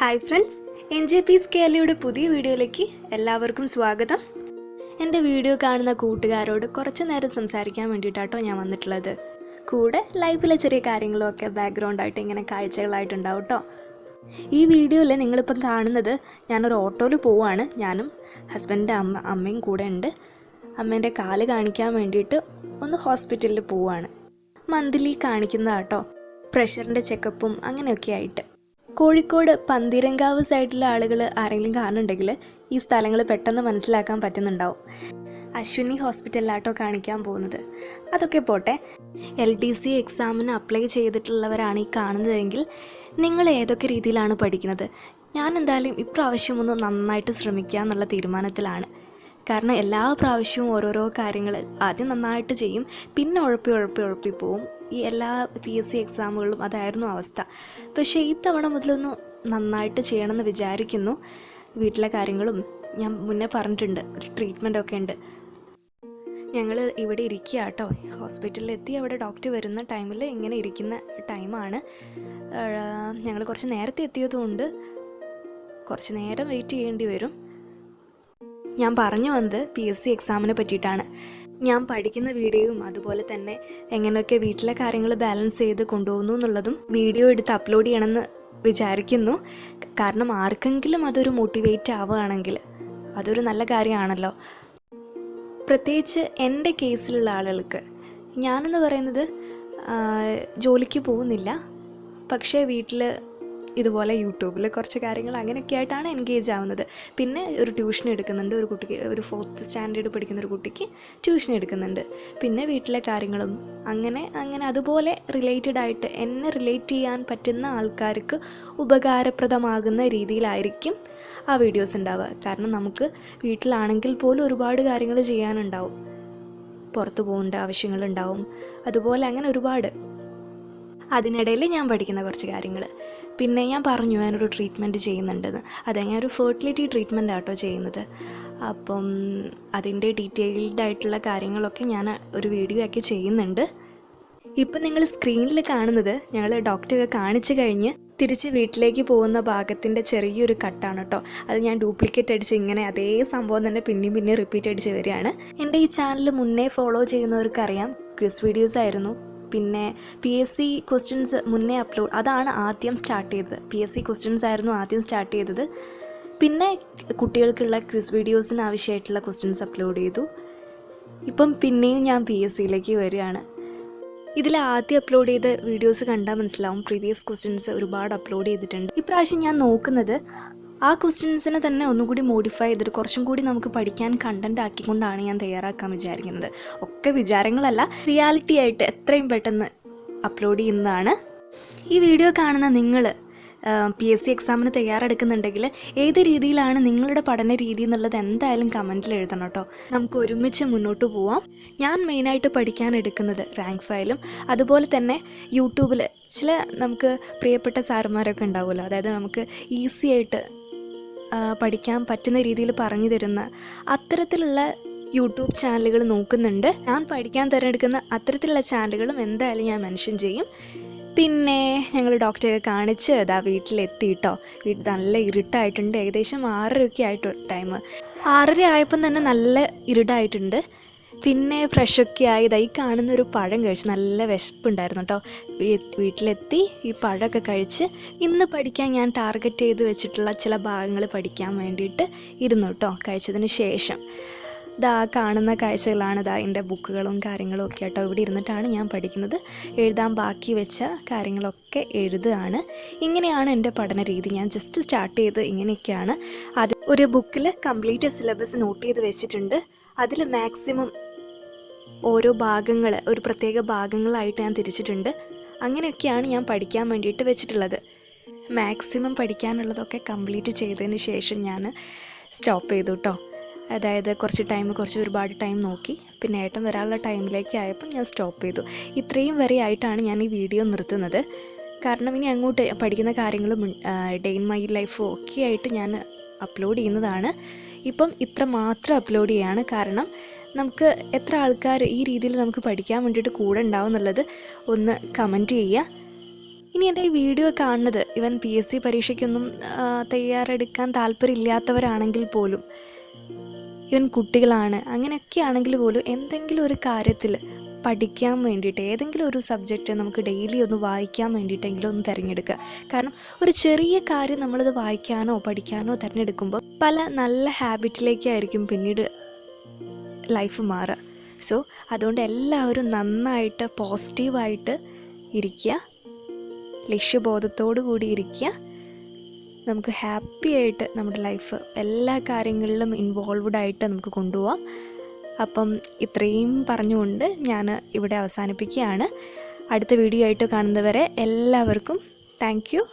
Hi friends, NJP's കേരളയുടെ പുതിയ വീഡിയോയിലേക്ക് എല്ലാവർക്കും സ്വാഗതം. എൻ്റെ വീഡിയോ കാണുന്ന കൂട്ടുകാരോട് കുറച്ച് നേരം സംസാരിക്കാൻ വേണ്ടിയിട്ടാട്ടോ ഞാൻ വന്നിട്ടുള്ളത്. കൂടെ ലൈഫിലെ ചെറിയ കാര്യങ്ങളൊക്കെ ബാക്ക്ഗ്രൗണ്ടായിട്ട് ഇങ്ങനെ കാഴ്ചകളായിട്ടുണ്ടാവും കേട്ടോ. ഈ വീഡിയോയിൽ നിങ്ങളിപ്പം കാണുന്നത് ഞാനൊരു ഓട്ടോയിൽ പോവുകയാണ്. ഞാനും ഹസ്ബൻഡിൻ്റെ അമ്മയും കൂടെ ഉണ്ട്. അമ്മേൻ്റെ കാല് കാണിക്കാൻ വേണ്ടിയിട്ട് ഒന്ന് ഹോസ്പിറ്റലിൽ പോവുകയാണ്. മന്ത്ലി കാണിക്കുന്നതാട്ടോ, പ്രഷറിൻ്റെ ചെക്കപ്പും അങ്ങനെയൊക്കെ ആയിട്ട്. കോഴിക്കോട് പന്തീരങ്കാവ് സൈഡിലെ ആളുകൾ ആരെങ്കിലും കാണുന്നുണ്ടെങ്കിൽ ഈ സ്ഥലങ്ങൾ പെട്ടെന്ന് മനസ്സിലാക്കാൻ പറ്റുന്നുണ്ടാവും. അശ്വിനി ഹോസ്പിറ്റലിലാട്ടോ കാണിക്കാൻ പോകുന്നത്. അതൊക്കെ പോട്ടെ, LDC എക്സാമിന് അപ്ലൈ ചെയ്തിട്ടുള്ളവരാണ് ഈ കാണുന്നതെങ്കിൽ നിങ്ങൾ ഏതൊക്കെ രീതിയിലാണ് പഠിക്കുന്നത്? ഞാൻ എന്തായാലും ഇപ്രാവശ്യം ഒന്ന് നന്നായിട്ട് ശ്രമിക്കുക എന്നുള്ള തീരുമാനത്തിലാണ്. കാരണം എല്ലാ പ്രാവശ്യവും ഓരോരോ കാര്യങ്ങൾ ആദ്യം നന്നായിട്ട് ചെയ്യും, പിന്നെ ഉഴപ്പി പോവും. ഈ എല്ലാ PSC എക്സാമുകളിലും അതായിരുന്നു അവസ്ഥ. പക്ഷേ ഈ തവണ മുതലൊന്ന് നന്നായിട്ട് ചെയ്യണമെന്ന് വിചാരിക്കുന്നു. വീട്ടിലെ കാര്യങ്ങളും ഞാൻ മുന്നേ പറഞ്ഞിട്ടുണ്ട്, ഒരു ട്രീറ്റ്മെൻറ്റൊക്കെ ഉണ്ട്. ഞങ്ങൾ ഇവിടെ ഇരിക്കുക കേട്ടോ. ഹോസ്പിറ്റലിൽ എത്തി അവിടെ ഡോക്ടർ വരുന്ന ടൈമിൽ ഇങ്ങനെ ഇരിക്കുന്ന ടൈമാണ്. ഞങ്ങൾ കുറച്ച് നേരത്തെ എത്തിയതുകൊണ്ട് കുറച്ച് നേരം വെയിറ്റ് ചെയ്യേണ്ടി വരും. ഞാൻ പറഞ്ഞു വന്നത് PSC എക്സാമിനെ പറ്റിയിട്ടാണ്. ഞാൻ പഠിക്കുന്ന വീഡിയോയും അതുപോലെ തന്നെ എങ്ങനെയൊക്കെ വീട്ടിലെ കാര്യങ്ങൾ ബാലൻസ് ചെയ്ത് കൊണ്ടുപോകുന്നു എന്നുള്ളതും വീഡിയോ എടുത്ത് അപ്ലോഡ് ചെയ്യണമെന്ന് വിചാരിക്കുന്നു. കാരണം ആർക്കെങ്കിലും അതൊരു മോട്ടിവേറ്റ് ആവുകയാണെങ്കിൽ അതൊരു നല്ല കാര്യമാണല്ലോ. പ്രത്യേകിച്ച് എൻ്റെ കേസിലുള്ള ആളുകൾക്ക്. ഞാനെന്ന് പറയുന്നത് ജോലിക്ക് പോകുന്നില്ല, പക്ഷേ വീട്ടിൽ ഇതുപോലെ യൂട്യൂബിൽ കുറച്ച് കാര്യങ്ങൾ അങ്ങനെയൊക്കെ ആയിട്ടാണ് എൻഗേജ് ആവുന്നത്. പിന്നെ ഒരു ട്യൂഷൻ എടുക്കുന്നുണ്ട്, ഒരു കുട്ടിക്ക്, ഒരു 4th സ്റ്റാൻഡേർഡ് പഠിക്കുന്ന ഒരു കുട്ടിക്ക് ട്യൂഷൻ എടുക്കുന്നുണ്ട്. പിന്നെ വീട്ടിലെ കാര്യങ്ങളും അങ്ങനെ അതുപോലെ റിലേറ്റഡ് ആയിട്ട് എന്നെ റിലേറ്റ് ചെയ്യാൻ പറ്റുന്ന ആൾക്കാർക്ക് ഉപകാരപ്രദമാകുന്ന രീതിയിലായിരിക്കും ആ വീഡിയോസ് ഉണ്ടാവുക. കാരണം നമുക്ക് വീട്ടിലാണെങ്കിൽ പോലും ഒരുപാട് കാര്യങ്ങൾ ചെയ്യാനുണ്ടാവും, പുറത്ത് പോകേണ്ട ആവശ്യങ്ങളുണ്ടാവും, അതുപോലെ അങ്ങനെ ഒരുപാട്. അതിനിടയിൽ ഞാൻ പഠിക്കുന്ന കുറച്ച് കാര്യങ്ങൾ. പിന്നെ ഞാൻ പറഞ്ഞു ഞാനൊരു ട്രീറ്റ്മെൻറ്റ് ചെയ്യുന്നുണ്ടെന്ന്. അതെ, ഞാനൊരു ഫെർട്ടിലിറ്റി ട്രീറ്റ്മെൻറ്റ് ആട്ടോ ചെയ്യുന്നത്. അപ്പം അതിൻ്റെ ഡീറ്റെയിൽഡ് ആയിട്ടുള്ള കാര്യങ്ങളൊക്കെ ഞാൻ ഒരു വീഡിയോ ആക്കി ചെയ്യുന്നുണ്ട്. ഇപ്പം നിങ്ങൾ സ്ക്രീനിൽ കാണുന്നത് ഞങ്ങൾ ഡോക്ടറെ കാണിച്ചു കഴിഞ്ഞ് തിരിച്ച് വീട്ടിലേക്ക് പോകുന്ന ഭാഗത്തിൻ്റെ ചെറിയൊരു കട്ടാണ് കേട്ടോ. അത് ഞാൻ ഡ്യൂപ്ലിക്കേറ്റ് അടിച്ച് ഇങ്ങനെ അതേ സംഭവം തന്നെ പിന്നെയും റിപ്പീറ്റ് അടിച്ച് വരികയാണ്. എൻ്റെ ഈ ചാനൽ മുന്നേ ഫോളോ ചെയ്യുന്നവർക്കറിയാം, ക്വിസ് വീഡിയോസ് ആയിരുന്നു. പിന്നെ PSC ക്വസ്റ്റ്യൻസ് മുന്നേ അതാണ് ആദ്യം സ്റ്റാർട്ട് ചെയ്തത്. PSC ക്വസ്റ്റ്യൻസ് ആയിരുന്നു ആദ്യം സ്റ്റാർട്ട് ചെയ്തത്. പിന്നെ കുട്ടികൾക്കുള്ള ക്വിസ് വീഡിയോസിന് ആവശ്യമായിട്ടുള്ള ക്വസ്റ്റ്യൻസ് അപ്ലോഡ് ചെയ്തു. ഇപ്പം പിന്നെയും ഞാൻ PSCയിലേക്ക് വരികയാണ്. ഇതിൽ ആദ്യം അപ്ലോഡ് ചെയ്ത വീഡിയോസ് കണ്ടാൽ മനസ്സിലാവും, പ്രീവിയസ് ക്വസ്റ്റ്യൻസ് ഒരുപാട് അപ്ലോഡ് ചെയ്തിട്ടുണ്ട്. ഇപ്രാവശ്യം ഞാൻ നോക്കുന്നത് ആ ക്വസ്റ്റ്യൻസിനെ തന്നെ ഒന്നുകൂടി മോഡിഫൈ ചെയ്തിട്ട് കുറച്ചും കൂടി നമുക്ക് പഠിക്കാൻ കണ്ടൻറ് ആക്കിക്കൊണ്ടാണ് ഞാൻ തയ്യാറാക്കാൻ വിചാരിക്കുന്നത്. ഒക്കെ വിചാരങ്ങളല്ല, റിയാലിറ്റി ആയിട്ട് എത്രയും പെട്ടെന്ന് അപ്ലോഡ് ചെയ്യുന്നതാണ്. ഈ വീഡിയോ കാണുന്ന നിങ്ങൾ PSC എക്സാമിന് തയ്യാറെടുക്കുന്നുണ്ടെങ്കിൽ ഏത് രീതിയിലാണ് നിങ്ങളുടെ പഠന രീതി എന്നുള്ളത് എന്തായാലും കമൻറ്റിൽ എഴുതണം കേട്ടോ. നമുക്ക് ഒരുമിച്ച് മുന്നോട്ട് പോവാം. ഞാൻ മെയിനായിട്ട് പഠിക്കാൻ എടുക്കുന്നത് റാങ്ക് ഫയലും അതുപോലെ തന്നെ യൂട്യൂബിൽ ചില നമുക്ക് പ്രിയപ്പെട്ട സാറുമാരൊക്കെ ഉണ്ടാവുമല്ലോ, അതായത് നമുക്ക് ഈസി ആയിട്ട് പഠിക്കാൻ പറ്റുന്ന രീതിയിൽ പറഞ്ഞു തരുന്ന അത്തരത്തിലുള്ള യൂട്യൂബ് ചാനലുകൾ നോക്കുന്നുണ്ട്. ഞാൻ പഠിക്കാൻ തിരഞ്ഞെടുക്കുന്ന അത്തരത്തിലുള്ള ചാനലുകളും എന്തായാലും ഞാൻ മെൻഷൻ ചെയ്യും. പിന്നെ ഞങ്ങൾ ഡോക്ടറെ കാണിച്ച് അതാ വീട്ടിലെത്തിയിട്ടോ. വീട്ടിൽ നല്ല ഇരുട്ടായിട്ടുണ്ട്. ഏകദേശം 6:30 ആയിട്ട് ടൈം. 6:30 ആയപ്പം തന്നെ നല്ല ഇരുട്ടായിട്ടുണ്ട്. പിന്നെ ഫ്രഷൊക്കെ ആയി ഇതായി കാണുന്നൊരു പഴം കഴിച്ച് നല്ല വിശപ്പുണ്ടായിരുന്നു കേട്ടോ. വീട്ടിലെത്തി ഈ പഴമൊക്കെ കഴിച്ച് ഇന്ന് പഠിക്കാൻ ഞാൻ ടാർഗറ്റ് ചെയ്ത് വെച്ചിട്ടുള്ള ചില ഭാഗങ്ങൾ പഠിക്കാൻ വേണ്ടിയിട്ട് ഇരുന്നു കേട്ടോ. കഴിച്ചതിന് ശേഷം ഇതാ കാണുന്ന കാഴ്ചകളാണ് ഇതാ എൻ്റെ ബുക്കുകളും കാര്യങ്ങളും ഒക്കെ കേട്ടോ. ഇവിടെ ഇരുന്നിട്ടാണ് ഞാൻ പഠിക്കുന്നത്. എഴുതാൻ ബാക്കി വെച്ച കാര്യങ്ങളൊക്കെ എഴുതുകയാണ്. ഇങ്ങനെയാണ് എൻ്റെ പഠന രീതി. ഞാൻ ജസ്റ്റ് സ്റ്റാർട്ട് ചെയ്ത് ഇങ്ങനെയൊക്കെയാണ്. അത് ഒരു ബുക്കിൽ കംപ്ലീറ്റ് സിലബസ് നോട്ട് ചെയ്ത് വെച്ചിട്ടുണ്ട്. അതിൽ മാക്സിമം ഓരോ ഭാഗങ്ങൾ ഒരു പ്രത്യേക ഭാഗങ്ങളായിട്ട് ഞാൻ തിരിച്ചിട്ടുണ്ട്. അങ്ങനെയൊക്കെയാണ് ഞാൻ പഠിക്കാൻ വേണ്ടിയിട്ട് വെച്ചിട്ടുള്ളത്. മാക്സിമം പഠിക്കാനുള്ളതൊക്കെ കംപ്ലീറ്റ് ചെയ്തതിന് ശേഷം ഞാൻ സ്റ്റോപ്പ് ചെയ്തു കേട്ടോ. അതായത് കുറച്ച് ഒരുപാട് ടൈം നോക്കി, പിന്നെ ഏട്ടൻ വരാനുള്ള ടൈമിലേക്ക് ആയപ്പോൾ ഞാൻ സ്റ്റോപ്പ് ചെയ്തു. ഇത്രയും വരെ ആയിട്ടാണ് ഞാൻ ഈ വീഡിയോ നിർത്തുന്നത്. കാരണം ഇനി അങ്ങോട്ട് പഠിക്കുന്ന കാര്യങ്ങളും ഡേ ഇൻ മൈ ലൈഫും ഒക്കെ ആയിട്ട് ഞാൻ അപ്ലോഡ് ചെയ്യുന്നതാണ്. ഇപ്പം ഇത്ര മാത്രം അപ്ലോഡ് ചെയ്യാണ്. കാരണം നമുക്ക് എത്ര ആൾക്കാർ ഈ രീതിയിൽ നമുക്ക് പഠിക്കാൻ വേണ്ടിയിട്ട് കൂടെ ഉണ്ടാവും എന്നുള്ളത് ഒന്ന് കമൻറ്റ് ചെയ്യുക. ഇനി എൻ്റെ ഈ വീഡിയോ കാണുന്നത് ഇവൻ PSC പരീക്ഷയ്ക്കൊന്നും തയ്യാറെടുക്കാൻ താല്പര്യമില്ലാത്തവരാണെങ്കിൽ പോലും, ഇവൻ കുട്ടികളാണ്, അങ്ങനെയൊക്കെ ആണെങ്കിൽ പോലും എന്തെങ്കിലും ഒരു കാര്യത്തിൽ പഠിക്കാൻ വേണ്ടിയിട്ട് ഏതെങ്കിലും ഒരു സബ്ജക്റ്റ് നമുക്ക് ഡെയിലി ഒന്ന് വായിക്കാൻ വേണ്ടിയിട്ടെങ്കിലും ഒന്ന് തിരഞ്ഞെടുക്കുക. കാരണം ഒരു ചെറിയ കാര്യം നമ്മളിത് വായിക്കാനോ പഠിക്കാനോ തിരഞ്ഞെടുക്കുമ്പോൾ പല നല്ല ഹാബിറ്റിലേക്കായിരിക്കും പിന്നീട് ലൈഫ് മാറുക. സോ അതുകൊണ്ട് എല്ലാവരും നന്നായിട്ട് പോസിറ്റീവായിട്ട് ഇരിക്കുക, ലക്ഷ്യബോധത്തോടു കൂടി ഇരിക്കുക. നമുക്ക് ഹാപ്പി ആയിട്ട് നമ്മുടെ ലൈഫ് എല്ലാ കാര്യങ്ങളിലും ഇൻവോൾവ്ഡ് ആയിട്ട് നമുക്ക് കൊണ്ടുപോകാം. അപ്പം ഇത്രയും പറഞ്ഞുകൊണ്ട് ഞാൻ ഇവിടെ അവസാനിപ്പിക്കുകയാണ്. അടുത്ത വീഡിയോ ആയിട്ട് കാണുന്നവരെ എല്ലാവർക്കും താങ്ക് യു.